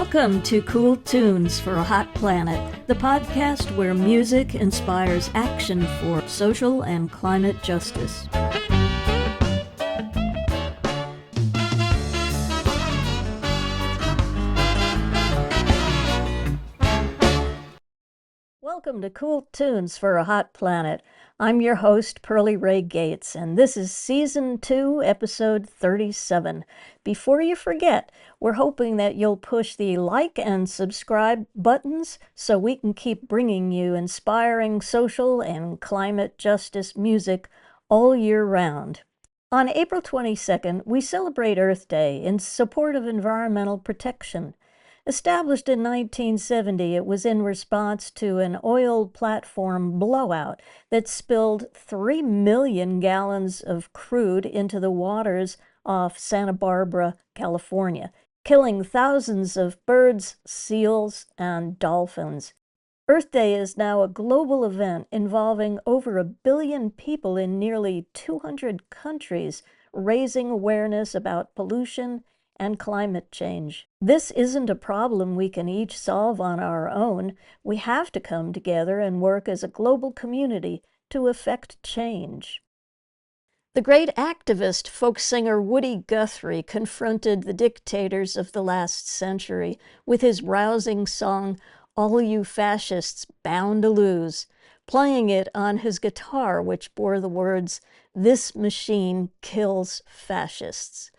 Welcome to Cool Tunes for a Hot Planet, the podcast where music inspires action for social and climate justice. Welcome to Cool Tunes for a Hot Planet. I'm your host, Pearly Ray Gates, and this is Season 2, Episode 37. Before you forget, we're hoping that you'll push the like and subscribe buttons so we can keep bringing you inspiring social and climate justice music all year round. On April 22nd, we celebrate Earth Day in support of environmental protection. Established in 1970, it was in response to an oil platform blowout that spilled 3 million gallons of crude into the waters off Santa Barbara, California, killing thousands of birds, seals, and dolphins. Earth Day is now a global event involving over 1 billion people in nearly 200 countries, raising awareness about pollution and climate change. This isn't a problem we can each solve on our own. We have to come together and work as a global community to effect change. The great activist folk singer Woody Guthrie confronted the dictators of the last century with his rousing song, "All You Fascists Bound to Lose," playing it on his guitar, which bore the words, "This machine kills fascists."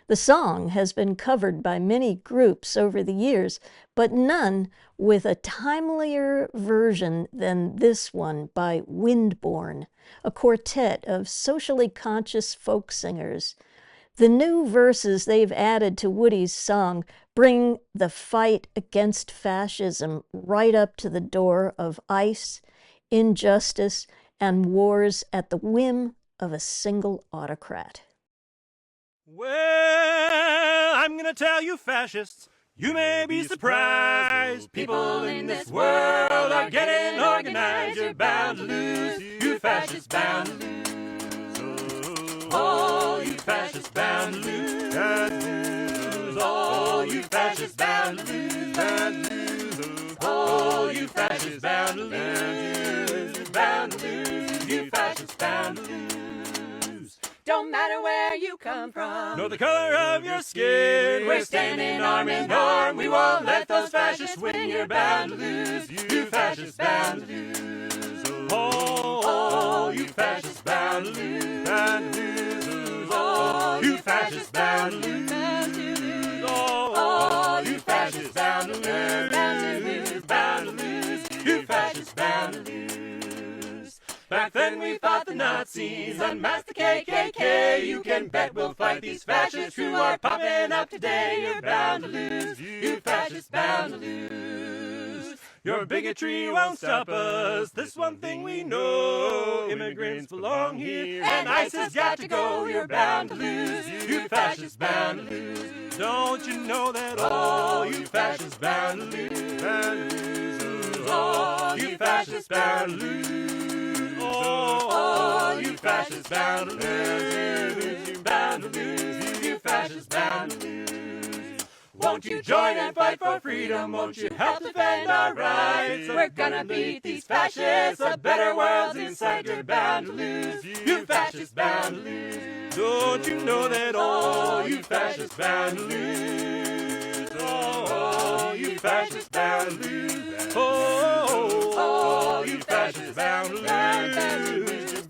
The song has been covered by many groups over the years, but none with a timelier version than this one by Windborne, a quartet of socially conscious folk singers. The new verses they've added to Woody's song bring the fight against fascism right up to the door of ICE, injustice, and wars at the whim of a single autocrat. Well, I'm gonna tell you fascists, you may be surprised. People in this world are getting organized. You're bound to lose, you fascists bound to lose. Oh, you fascists bound to lose. Oh, you fascists bound to lose. Oh, you fascists bound to lose. Bound to lose, you fascists bound to lose. Don't matter where you come from, nor the color of your skin. We're standing arm in arm. We won't let those fascists win. You're bound to lose. You fascists bound to lose. Oh, you fascists bound to lose. Bound to lose. Oh, you fascists bound to lose. Oh, you fascists bound to lose. Bound to lose. Bound to lose. You fascists bound to lose. Back then we fought the Nazis, unmasked the KKK. You can bet we'll fight these fascists who are popping up today. You're bound to lose, you fascists bound to lose. Your bigotry won't stop us, this one thing we know. Immigrants belong here, and ICE has got to go. You're bound to lose, you fascists bound to lose. Don't you know that all you fascists bound to lose? Bound to lose. All you fascists bound to lose. Oh, you fascists bound to lose, you bound to lose, you fascists bound to lose. Won't you join and fight for freedom? Won't you help defend our rights? We're gonna beat these fascists, a better world's in sight. You're bound to lose, you fascists bound to lose. Don't you know that all you fascists bound to lose? Oh, you fascists bound to lose. Oh, you fascists bound to lose.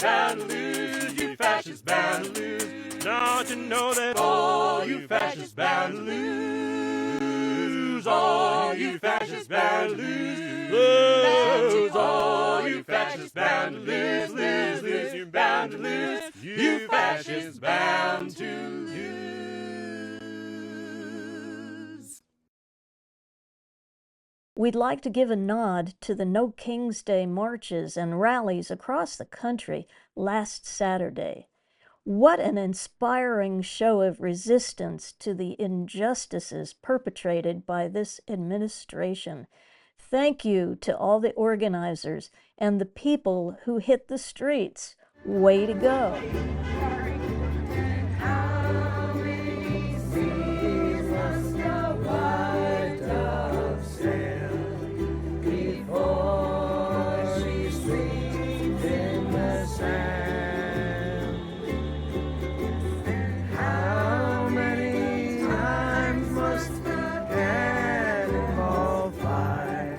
Bound to lose, you fascists bound to lose. Don't you know that all you fascists bound to lose? All you fascists bound to lose. Lose, all you fascists bound to lose. Lose, lose, you're bound to lose. You fascists bound to lose. We'd like to give a nod to the No King's Day marches and rallies across the country last Saturday. What an inspiring show of resistance to the injustices perpetrated by this administration. Thank you to all the organizers and the people who hit the streets. Way to go. How many seas must a white dove in the sand. How many times must the cannonball fly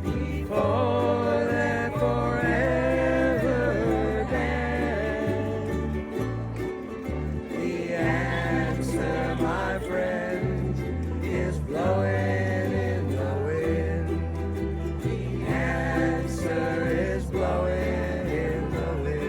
before they're forever dead? The answer, my friend, is blowing in the wind. The answer is blowing in the wind.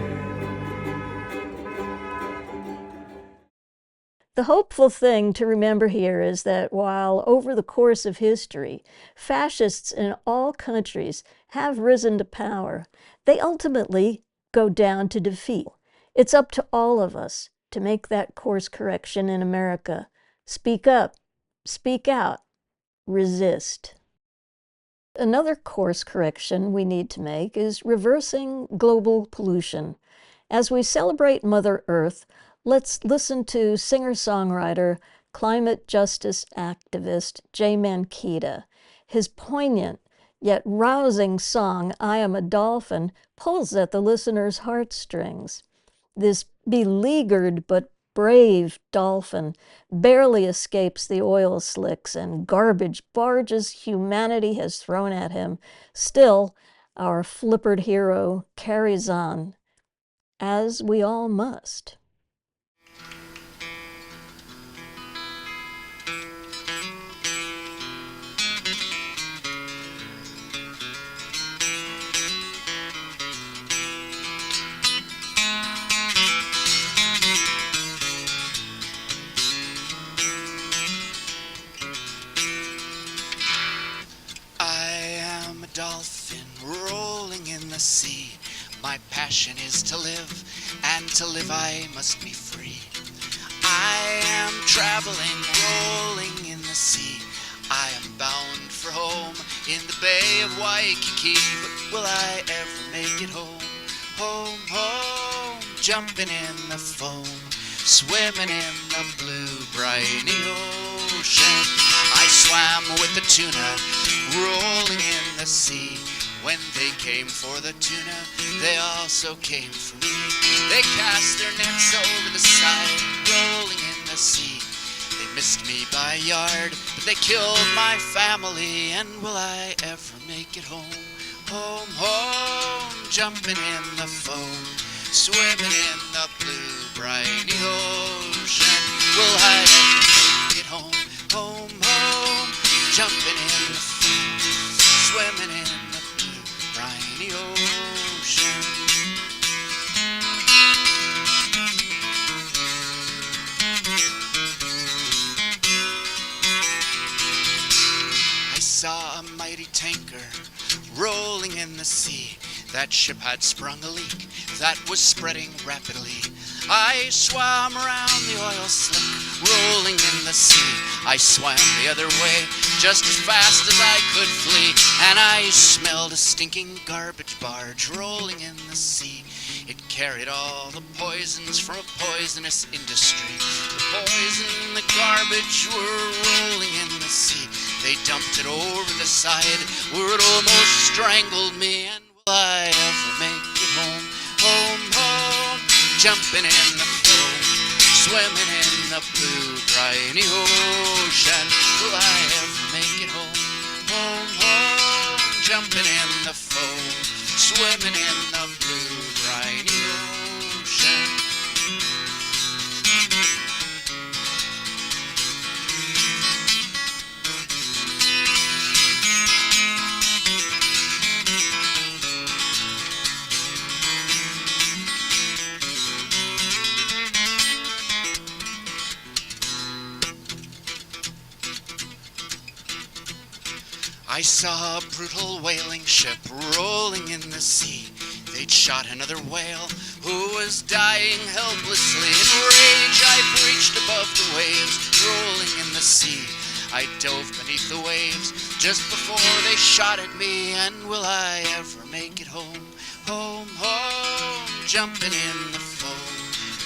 The hopeful thing to remember here is that while over the course of history, fascists in all countries have risen to power, they ultimately go down to defeat. It's up to all of us to make that course correction in America. Speak up, speak out, resist. Another course correction we need to make is reversing global pollution. As we celebrate Mother Earth, let's listen to singer-songwriter, climate justice activist Jay Manquita. His poignant yet rousing song, I Am a Dolphin, pulls at the listener's heartstrings. This beleaguered but brave dolphin barely escapes the oil slicks and garbage barges humanity has thrown at him. Still, our flippered hero carries on, as we all must. Dolphin rolling in the sea. My passion is to live, and to live I must be free. I am traveling, rolling in the sea. I am bound for home in the Bay of Waikiki. But will I ever make it home? Home, home, jumping in the foam, swimming in the blue, briny ocean. I swam with the tuna, rolling in the sea. When they came for the tuna, they also came for me. They cast their nets over the side, rolling in the sea. They missed me by a yard, but they killed my family. And will I ever make it home? Home, home, jumping in the foam, swimming in the blue, briny ocean. Will I ever make it home? Home, home, jumping in the foam, swimming in the blue, briny ocean. I saw a mighty tanker rolling in the sea. That ship had sprung a leak that was spreading rapidly. I swam around the oil slick, rolling in the sea. I swam the other way, just as fast as I could flee. And I smelled a stinking garbage barge rolling in the sea. It carried all the poisons from a poisonous industry. The poison, the garbage were rolling in the sea. They dumped it over the side, where it almost strangled me. And will I ever make it home? Home, home, jumping in the foam, swimming in the blue, briny ocean. Will I ever make it home? Home, home, jumping in the foam, swimming in the blue, briny ocean. I saw a brutal whaling ship rolling in the sea. They'd shot another whale who was dying helplessly. In rage I breached above the waves, rolling in the sea. I dove beneath the waves just before they shot at me. And will I ever make it home? Home, home, jumping in the foam,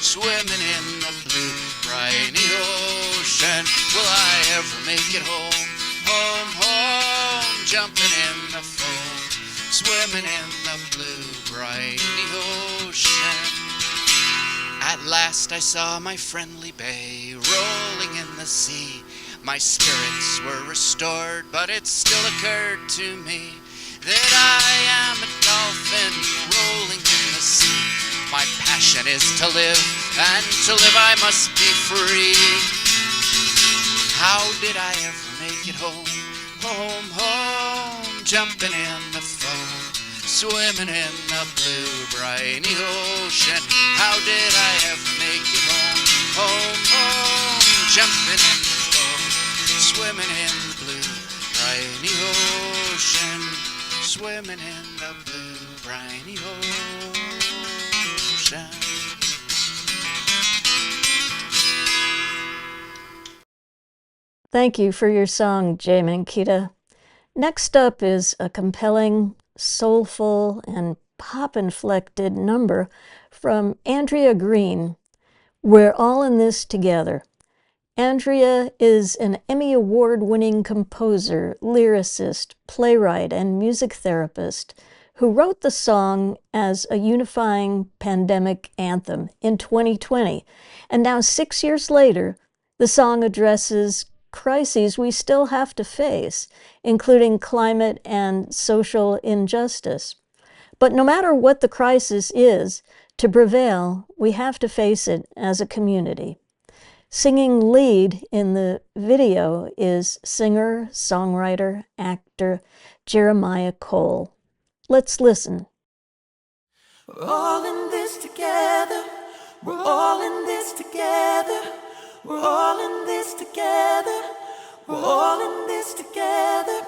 swimming in the blue, briny ocean. Will I ever make it home? Home, home, jumping in the foam, swimming in the blue, briny ocean. At last I saw my friendly bay rolling in the sea. My spirits were restored, but it still occurred to me that I am a dolphin rolling in the sea. My passion is to live, and to live I must be free. How did I ever make it home? Home, home, jumping in the foam, swimming in the blue, briny ocean. How did I ever make it home? Home, home, jumping in the foam, swimming in the blue, briny ocean. Swimming in the blue, briny ocean. Thank you for your song, Jay Mankita. Next up is a compelling, soulful, and pop-inflected number from Andrea Green, We're All in This Together. Andrea is an Emmy Award-winning composer, lyricist, playwright, and music therapist who wrote the song as a unifying pandemic anthem in 2020. And now, 6 years later, the song addresses crises we still have to face, including climate and social injustice. But no matter what the crisis is, to prevail, we have to face it as a community. Singing lead in the video is singer, songwriter, actor Jeremiah Cole. Let's listen. We're all in this together. We're all in this together. We're all in this together. We're all in this together.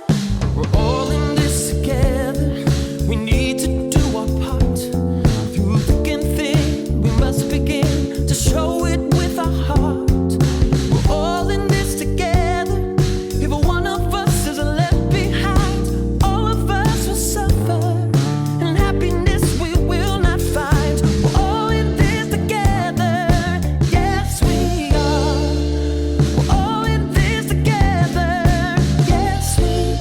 We're all in this together. We need to do our part. Through thick and thin, we must begin to show it with our heart. We're all in this together. If one of us is left behind, all of us will suffer. And happiness we will not find. We're all in this together. Yes, we are. We're all in this together. Yes, we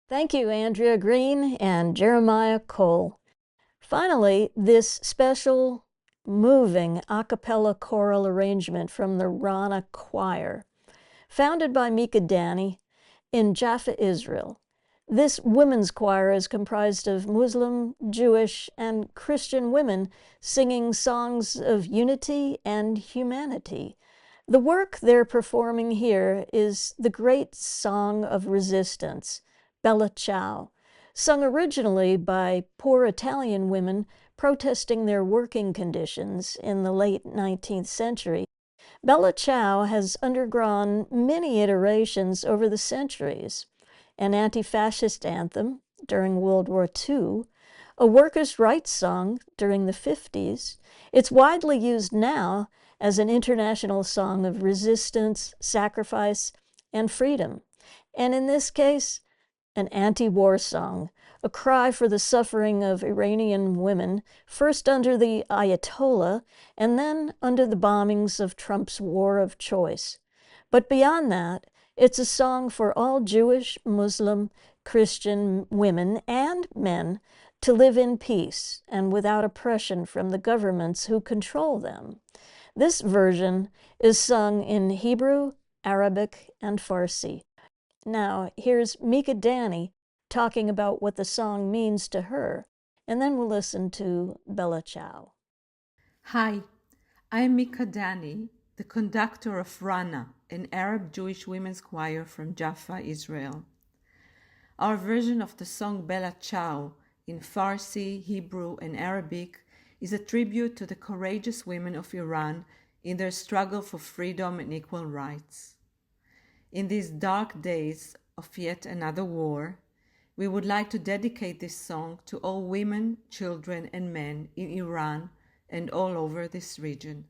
Thank you, Andrea Green and Jeremiah Cole. Finally, this special, moving a cappella choral arrangement from the Rana Choir, founded by Mika Dani in Jaffa, Israel. This women's choir is comprised of Muslim, Jewish, and Christian women singing songs of unity and humanity. The work they're performing here is the great song of resistance, Bella Ciao, sung originally by poor Italian women protesting their working conditions in the late 19th century. Bella Ciao has undergone many iterations over the centuries: an anti-fascist anthem during World War II, a workers' rights song during the 50s. It's widely used now as an international song of resistance, sacrifice, and freedom. And in this case, an anti-war song, a cry for the suffering of Iranian women, first under the Ayatollah and then under the bombings of Trump's war of choice. But beyond that, it's a song for all Jewish, Muslim, Christian women and men to live in peace and without oppression from the governments who control them. This version is sung in Hebrew, Arabic, and Farsi. Now, here's Mika Dani talking about what the song means to her, and then we'll listen to Bella Ciao. Hi, I'm Mika Dani, the conductor of Rana, an Arab Jewish women's choir from Jaffa, Israel. Our version of the song Bella Ciao in Farsi, Hebrew, and Arabic is a tribute to the courageous women of Iran in their struggle for freedom and equal rights. In these dark days of yet another war, we would like to dedicate this song to all women, children, and men in Iran and all over this region.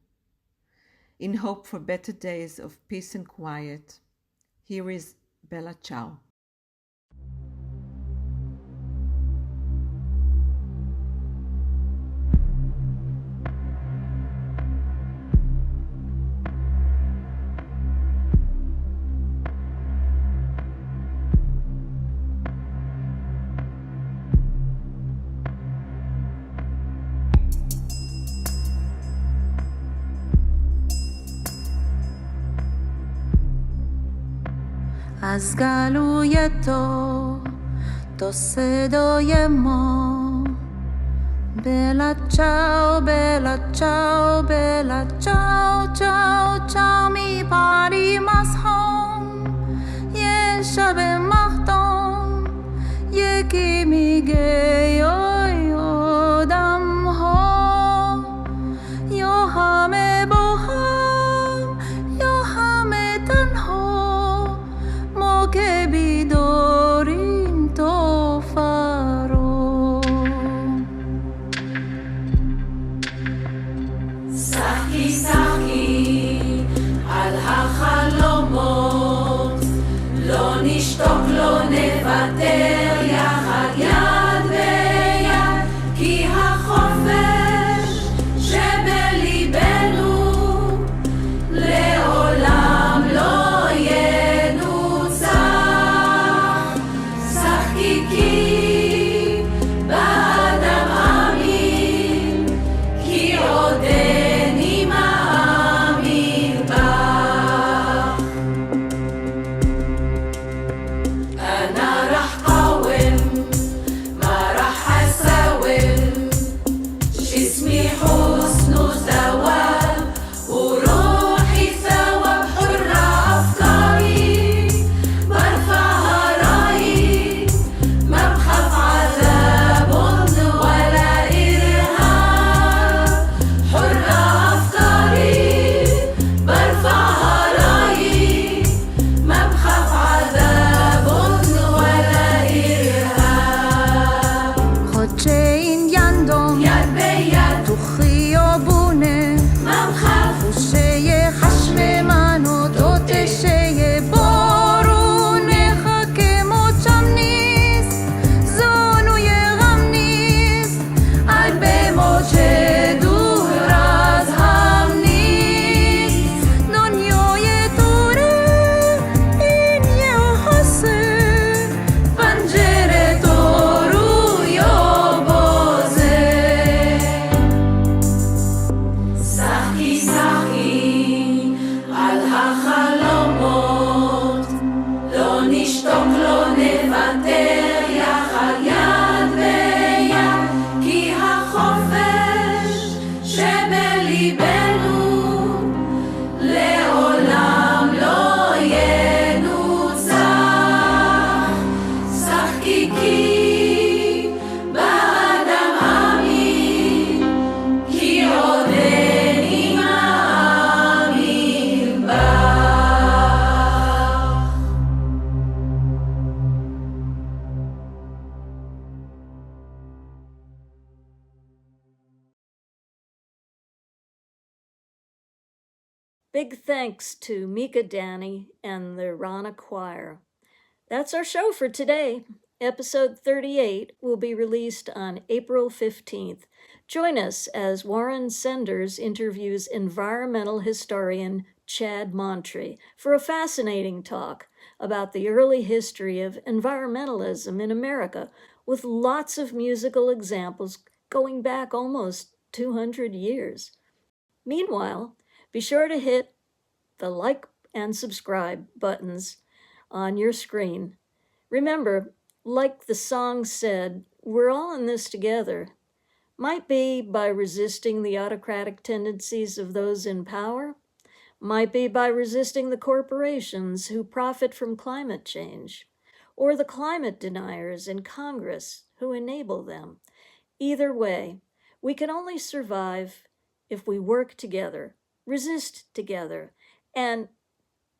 In hope for better days of peace and quiet, here is Bella Ciao. از گلوی تو صدای ما بلا چاو بلا چاو بلا چاو چاو چاو میپریم از هم یه شب مهتام یکی میگه یادم ها یا همه با هم یا همه تنها ما که بیداریم تو فرو שחקי שחקי על החלומות לא נשתוק לא נוותר יחד יד ביד כי החופש שבליבנו לעולם לא ינוצח שחקי באדם אמין כי עודני מאמין בך أنا رح Big thanks to Mika Danny and the Rana Choir. That's our show for today. Episode 38 will be released on April 15th. Join us as Warren Senders interviews environmental historian Chad Montre for a fascinating talk about the early history of environmentalism in America, with lots of musical examples going back almost 200 years. Meanwhile, be sure to hit the like and subscribe buttons on your screen. Remember, like the song said, we're all in this together. Might be by resisting the autocratic tendencies of those in power, might be by resisting the corporations who profit from climate change, or the climate deniers in Congress who enable them. Either way, we can only survive if we work together, resist together, and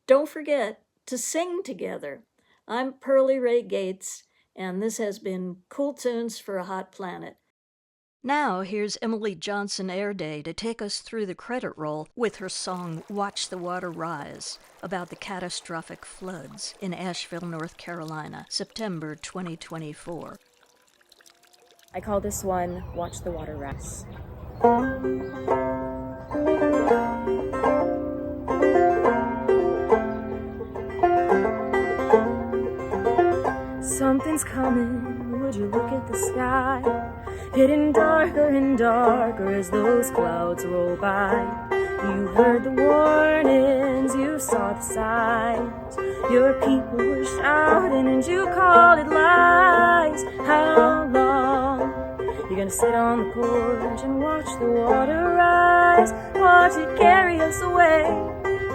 don't forget to sing together. I'm Pearly Ray Gates, and this has been Cool Tunes for a Hot Planet. Now, here's Emily Johnson Airday to take us through the credit roll with her song Watch the Water Rise, about the catastrophic floods in Asheville, North Carolina, September 2024. I call this one Watch the Water Rise. Something's coming, would you look at the sky? Getting darker and darker as those clouds roll by. You heard the warnings, you saw the signs. Your people were shouting and you called it lies. How long? You're gonna sit on the porch and watch the water rise. Watch it carry us away.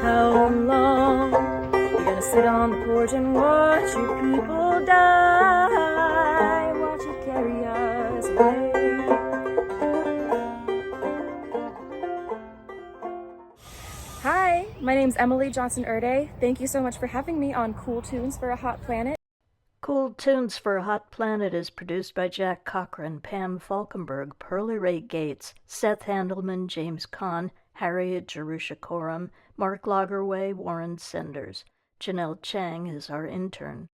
How long? You're gonna sit on the porch and watch your people die. Watch it carry us away. Hi, my name's Emily Johnson Erde. Thank you so much for having me on Cool Tunes for a Hot Planet. Cool Tunes for a Hot Planet is produced by Jack Cochran, Pam Falkenberg, Pearly Ray Gates, Seth Handelman, James Kahn, Harriet Jerusha Coram, Mark Lagerway, Warren Senders. Janelle Chang is our intern.